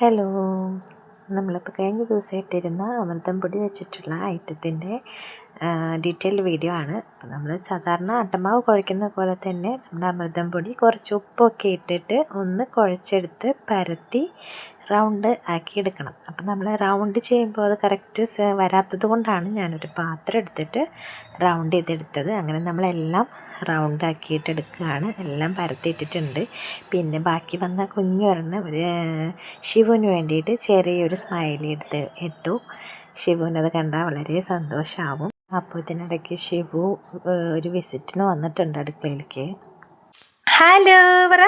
Hello, നമ്മളിപ്പോൾ കഴിഞ്ഞ ദിവസം ഇട്ടിരുന്ന അമൃതം പൊടി വെച്ചിട്ടുള്ള ഐറ്റത്തിൻ്റെ ഡീറ്റെയിൽഡ് വീഡിയോ ആണ്. അപ്പോൾ നമ്മൾ സാധാരണ അട്ടമാവ് കുഴയ്ക്കുന്ന പോലെ തന്നെ നമ്മുടെ അമൃതം പൊടി കുറച്ച് ഉപ്പൊക്കെ ഇട്ടിട്ട് ഒന്ന് കുഴച്ചെടുത്ത് പരത്തി റൗണ്ട് ആക്കി എടുക്കണം. അപ്പോൾ നമ്മൾ റൗണ്ട് ചെയ്യുമ്പോൾ അത് കറക്റ്റ് വരാത്തത് കൊണ്ടാണ് ഞാനൊരു പാത്രം എടുത്തിട്ട് റൗണ്ട് ചെയ്തെടുത്തത്. അങ്ങനെ നമ്മളെല്ലാം റൗണ്ട് ആക്കിയിട്ട് എടുക്കുകയാണ്. എല്ലാം പരത്തിയിട്ടിട്ടുണ്ട്. പിന്നെ ബാക്കി വന്ന കുഞ്ഞൊരെണ്ണം ശിവുവിന് വേണ്ടിയിട്ട് ചെറിയൊരു സ്മൈലി ഇട്ടു. ശിവുവിനത് കണ്ടാൽ വളരെ സന്തോഷമാവും. അപ്പോൾ ഇതിനിടയ്ക്ക് ശിവു ഒരു വിസിറ്റിന് വന്നിട്ടുണ്ട് അടുക്കളയിലേക്ക്. ഹലോ പറ.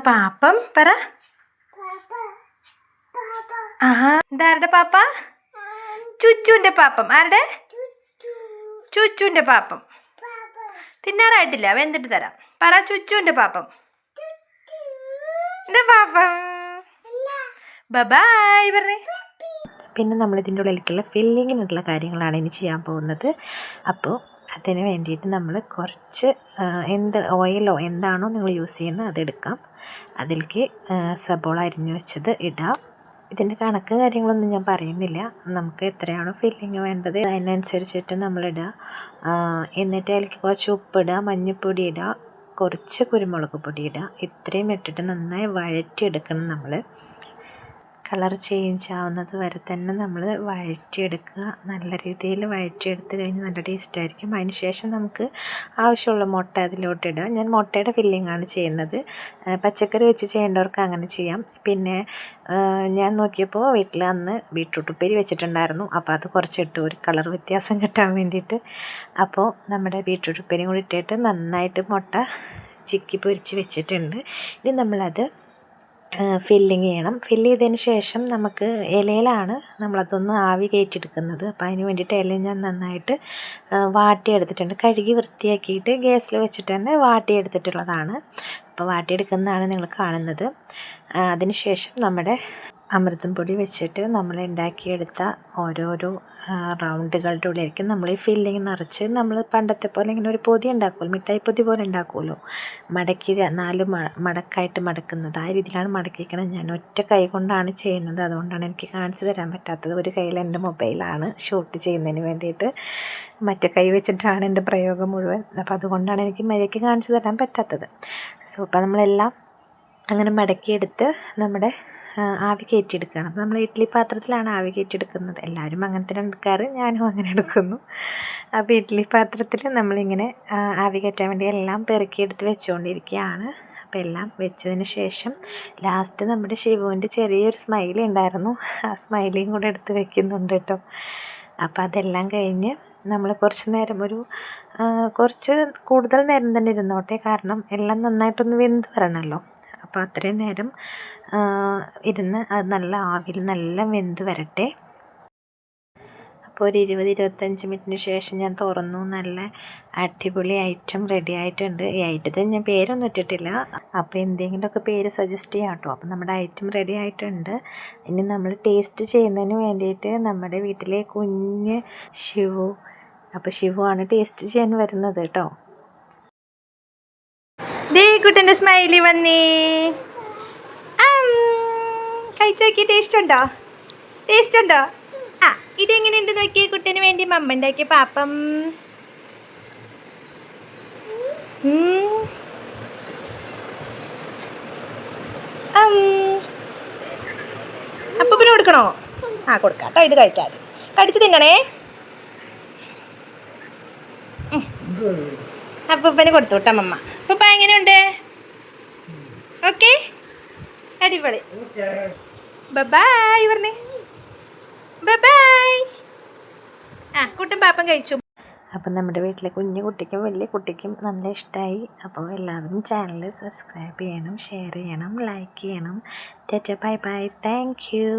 പാപ്പം പറ. ഇതാരുടെ പാപ്പ? ചുച്ചുവിൻ്റെ പാപ്പം. ആരുടെ? ചുച്ചുവിൻ്റെ പാപ്പം. തിന്നാറായിട്ടില്ല, വെന്തിട്ട് തരാം. പറ, ചുച്ചുവിൻ്റെ പാപ്പം. എൻ്റെ പാപ്പം. ബൈ പറഞ്ഞേ. പിന്നെ നമ്മളിതിൻ്റെ ഉള്ളിലേക്കുള്ള ഫില്ലിങ്ങിനുള്ള കാര്യങ്ങളാണ് ഇനി ചെയ്യാൻ പോകുന്നത്. അപ്പോൾ അതിന് വേണ്ടിയിട്ട് നമ്മൾ കുറച്ച് ഓയിലോ എന്താണോ നിങ്ങൾ യൂസ് ചെയ്യുന്നത് അതെടുക്കാം. അതിലേക്ക് സബോള അരിഞ്ഞു വെച്ചത് ഇടാം. ഇതിൻ്റെ കണക്ക് കാര്യങ്ങളൊന്നും ഞാൻ പറയുന്നില്ല. നമുക്ക് എത്രയാണോ ഫില്ലിങ് വേണ്ടത് അതിനനുസരിച്ചിട്ട് നമ്മളിടുക. എന്നിട്ട് അതിലേക്ക് കുറച്ച് ഉപ്പിടുക, മഞ്ഞൾപ്പൊടി ഇടുക, കുറച്ച് കുരുമുളക് പൊടി ഇടുക. ഇത്രയും ഇട്ടിട്ട് നന്നായി വഴറ്റിയെടുക്കണം. നമ്മൾ കളർ ചേഞ്ച് ആവുന്നത് വരെ തന്നെ നമ്മൾ വഴറ്റിയെടുക്കുക. നല്ല രീതിയിൽ വഴറ്റിയെടുത്ത് കഴിഞ്ഞ് നല്ല ടേസ്റ്റ് ആയിരിക്കും. അതിന് ശേഷം നമുക്ക് ആവശ്യമുള്ള മുട്ട അതിലോട്ടിടുക. ഞാൻ മുട്ടയുടെ ഫില്ലിങ്ങാണ് ചെയ്യുന്നത്. പച്ചക്കറി വെച്ച് ചെയ്യേണ്ടവർക്ക് അങ്ങനെ ചെയ്യാം. പിന്നെ ഞാൻ നോക്കിയപ്പോൾ വീട്ടിൽ അന്ന് ബീട്രൂട്ട് ഉപ്പേരി വെച്ചിട്ടുണ്ടായിരുന്നു. അപ്പോൾ അത് കുറച്ചിട്ടു, ഒരു കളർ വ്യത്യാസം കിട്ടാൻ വേണ്ടിയിട്ട്. അപ്പോൾ നമ്മുടെ ബീട്രൂട്ട് ഉപ്പേരിയും കൂടി ഇട്ടിട്ട് നന്നായിട്ട് മുട്ട ചിക്കി പൊരിച്ച് വെച്ചിട്ടുണ്ട്. ഇനി നമ്മളത് ഫില്ലിങ് ചെയ്യണം. ഫില്ല് ചെയ്തതിന് ശേഷം നമുക്ക് ഇലയിലാണ് നമ്മളതൊന്ന് ആവി കയറ്റിയെടുക്കുന്നത്. അപ്പോൾ അതിന് വേണ്ടിയിട്ട് ഇല ഞാൻ നന്നായിട്ട് വാട്ടിയെടുത്തിട്ടുണ്ട്. കഴുകി വൃത്തിയാക്കിയിട്ട് ഗ്യാസിൽ വെച്ചിട്ട് തന്നെ വാട്ടിയെടുത്തിട്ടുള്ളതാണ്. അപ്പോൾ വാട്ടിയെടുക്കുന്നതാണ് നിങ്ങൾ കാണുന്നത്. അതിന് ശേഷം നമ്മുടെ അമൃതം പൊടി വെച്ചിട്ട് നമ്മൾ ഉണ്ടാക്കിയെടുത്ത ഓരോരോ റൗണ്ടുകളുടെ ഉള്ളിലേക്ക് നമ്മൾ ഈ ഫില്ലിങ് നിറച്ച് നമ്മൾ പണ്ടത്തെ പോലെ ഇങ്ങനെ ഒരു പൊതി ഉണ്ടാക്കുമല്ലോ, മിഠായി പൊതി പോലെ ഉണ്ടാക്കുമല്ലോ, മടക്കി 4 മടക്കായിട്ട് മടക്കുന്നത്. ആ രീതിയിലാണ് മടക്കിക്കണം. ഞാൻ ഒറ്റ കൈ കൊണ്ടാണ് ചെയ്യുന്നത്, അതുകൊണ്ടാണ് എനിക്ക് കാണിച്ചു തരാൻ പറ്റാത്തത്. ഒരു കയ്യിൽ എൻ്റെ മൊബൈലാണ് ഷൂട്ട് ചെയ്യുന്നതിന് വേണ്ടിയിട്ട്, മറ്റേ കൈ വെച്ചിട്ടാണ് എൻ്റെ പ്രയോഗം മുഴുവൻ. അപ്പോൾ അതുകൊണ്ടാണ് എനിക്ക് മര്യാദയ്ക്ക് കാണിച്ചു തരാൻ പറ്റാത്തത്. അപ്പോൾ നമ്മളെല്ലാം അങ്ങനെ മടക്കിയെടുത്ത് നമ്മുടെ ആവി കയറ്റിയെടുക്കുകയാണ്. അപ്പോൾ നമ്മൾ ഇഡ്ഡലി പാത്രത്തിലാണ് ആവി കയറ്റിയെടുക്കുന്നത്. എല്ലാവരും അങ്ങനെ തന്നെ എടുക്കാറ്, ഞാനും അങ്ങനെ എടുക്കുന്നു. അപ്പോൾ ഇഡ്ഡലി പാത്രത്തിൽ നമ്മളിങ്ങനെ ആവി കയറ്റാൻ വേണ്ടി എല്ലാം പെറുക്കിയെടുത്ത് വെച്ചുകൊണ്ടിരിക്കുകയാണ്. അപ്പോൾ എല്ലാം വെച്ചതിന് ശേഷം ലാസ്റ്റ് നമ്മുടെ ശിവുവിൻ്റെ ചെറിയൊരു സ്മൈലി ഉണ്ടായിരുന്നു. ആ സ്മൈലിയും കൂടെ എടുത്ത് വെക്കുന്നുണ്ട് കേട്ടോ. അപ്പോൾ അതെല്ലാം കഴിഞ്ഞ് നമ്മൾ കുറച്ച് നേരം കുറച്ച് കൂടുതൽ നേരം തന്നെ ഇരുന്നോട്ടെ, കാരണം എല്ലാം നന്നായിട്ടൊന്ന് വെന്ത് വരണമല്ലോ. അപ്പോൾ അത്രയും നേരം ഇരുന്ന് അത് നല്ല ആവിയിൽ നല്ല വെന്ത് വരട്ടെ. അപ്പോൾ ഒരു 20-25 മിനിറ്റിന് ശേഷം ഞാൻ തുറന്നു. നല്ല അടിപൊളി ഐറ്റം റെഡി ആയിട്ടുണ്ട്. ഈ ഐറ്റത്തിന് ഞാൻ പേരൊന്നും ഇട്ടിട്ടില്ല. അപ്പോൾ എന്തെങ്കിലുമൊക്കെ പേര് സജസ്റ്റ് ചെയ്യാം കേട്ടോ. അപ്പോൾ നമ്മുടെ ഐറ്റം റെഡി ആയിട്ടുണ്ട്. ഇനി നമ്മൾ ടേസ്റ്റ് ചെയ്യുന്നതിന് വേണ്ടിയിട്ട് നമ്മുടെ വീട്ടിലെ കുഞ്ഞ് ശിവു, അപ്പോൾ ശിവു ആണ് ടേസ്റ്റ് ചെയ്യാൻ വരുന്നത് കേട്ടോ. കുട്ടൻ്റെ സ്മൈലി വന്നേ. കഴിച്ചു നോക്കി. ടേസ്റ്റ് ഉണ്ടോ? ടേസ്റ്റ് ഉണ്ടോ? ഇതെങ്ങനെയുണ്ട് നോക്കിയേ. കുട്ടന് വേണ്ടി മമ്മ ഉണ്ടാക്കിയ പാപ്പം. അപ്പൂപ്പന് കൊടുക്കണോ? കൊടുക്കാം കേട്ടോ. ഇത് കഴിക്കാതെ കടിച്ച് തിന്നണേ. അപ്പൂപ്പന് കൊടുത്തു കേട്ടോ മമ്മ. അപ്പൂപ്പ എങ്ങനെയുണ്ട്? ഓക്കെ, അടിപൊളി. ബൈ പറഞ്ഞേ. ബൈ. കുട്ടൻ പാപ്പം കഴിച്ചു. അപ്പം നമ്മുടെ വീട്ടിലെ കുഞ്ഞു കുട്ടിക്കും വലിയ കുട്ടിക്കും നല്ല ഇഷ്ടമായി. അപ്പോൾ എല്ലാവരും ചാനൽ സബ്സ്ക്രൈബ് ചെയ്യണം, ഷെയർ ചെയ്യണം, ലൈക്ക് ചെയ്യണം. Bye bye. Thank you.